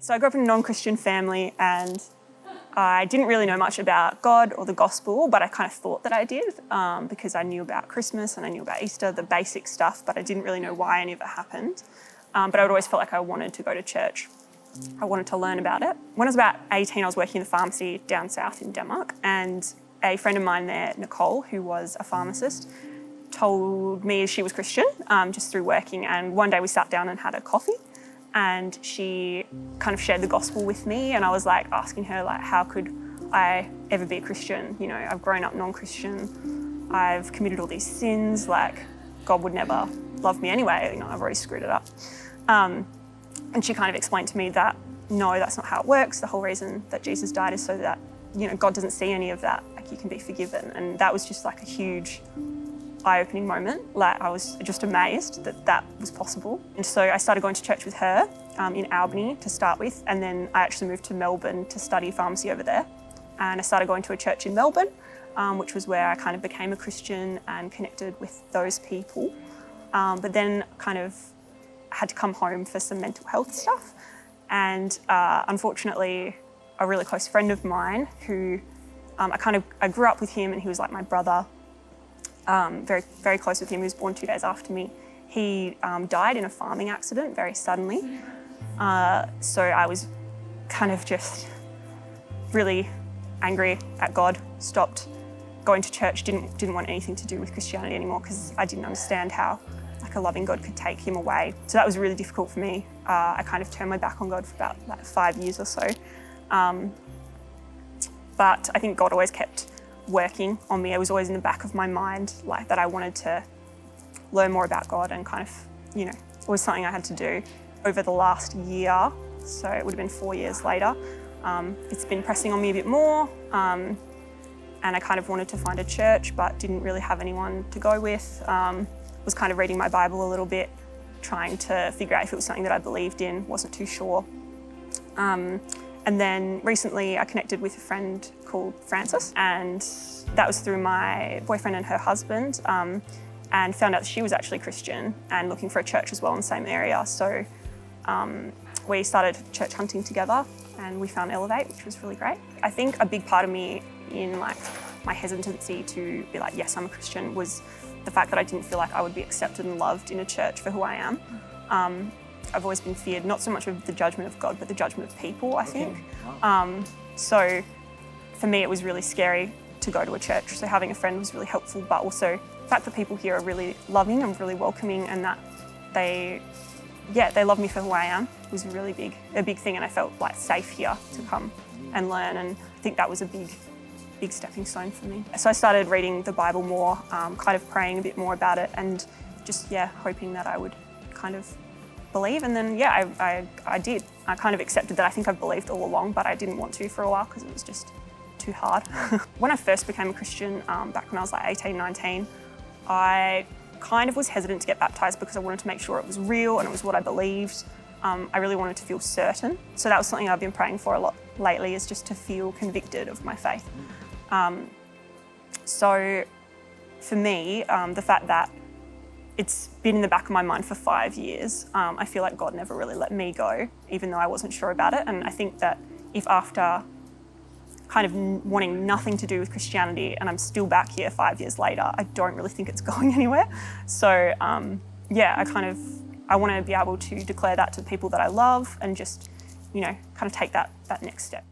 So I grew up in a non-Christian family and I didn't really know much about God or the gospel, but I kind of thought that I did because I knew about Christmas and I knew about Easter, the basic stuff, but I didn't really know why any of it happened. But I would always felt like I wanted to go to church. I wanted to learn about it. When I was about 18, I was working in the pharmacy down south in Denmark, and a friend of mine there, Nicole, who was a pharmacist, told me she was Christian just through working, and one day we sat down and had a coffee. And she kind of shared the gospel with me, and I was like asking her, like, how could I ever be a Christian? You know, I've grown up non-Christian, I've committed all these sins, like God would never love me anyway, you know, I've already screwed it up. And she kind of explained to me that, no, that's not how it works. The whole reason that Jesus died is so that, you know, God doesn't see any of that, like you can be forgiven. And that was just like a huge eye-opening moment. Like I was just amazed that that was possible. And so I started going to church with her in Albany to start with, and then I actually moved to Melbourne to study pharmacy over there. And I started going to a church in Melbourne, which was where I kind of became a Christian and connected with those people. But then kind of had to come home for some mental health stuff. And unfortunately, a really close friend of mine who I grew up with him, and he was like my brother. Very, very close with him. He was born 2 days after me. He died in a farming accident very suddenly. So I was kind of just really angry at God, stopped going to church, didn't want anything to do with Christianity anymore because I didn't understand how like a loving God could take him away. So that was really difficult for me. I kind of turned my back on God for about like 5 years or so. But I think God always kept working on me. It was always in the back of my mind, like that I wanted to learn more about God, and kind of, you know, it was something I had to do. Over the last year, so it would have been 4 years later, it's been pressing on me a bit more, and I kind of wanted to find a church but didn't really have anyone to go with. Was kind of reading my Bible a little bit, trying to figure out if it was something that I believed in, wasn't too sure. And then recently I connected with a friend called Frances, and that was through my boyfriend and her husband, and found out that she was actually Christian and looking for a church as well in the same area. So we started church hunting together and we found Elevate, which was really great. I think a big part of me in like my hesitancy to be like, yes, I'm a Christian, was the fact that I didn't feel like I would be accepted and loved in a church for who I am. I've always been feared, not so much of the judgment of God, but the judgment of people, I think. Wow. So for me, it was really scary to go to a church. So having a friend was really helpful, but also the fact that people here are really loving and really welcoming, and that they love me for who I am was a big thing. And I felt like safe here to come and learn. And I think that was a big stepping stone for me. So I started reading the Bible more, kind of praying a bit more about it, and just, hoping that I would kind of believe. And then, I did. I kind of accepted that I think I've believed all along, but I didn't want to for a while because it was just too hard. When I first became a Christian, back when I was like 18, 19, I kind of was hesitant to get baptised because I wanted to make sure it was real and it was what I believed. I really wanted to feel certain. So that was something I've been praying for a lot lately, is just to feel convicted of my faith. So for me, the fact that it's been in the back of my mind for 5 years, I feel like God never really let me go, even though I wasn't sure about it. And I think that if after kind of wanting nothing to do with Christianity and I'm still back here 5 years later, I don't really think it's going anywhere. So I want to be able to declare that to the people that I love and just, kind of take that next step.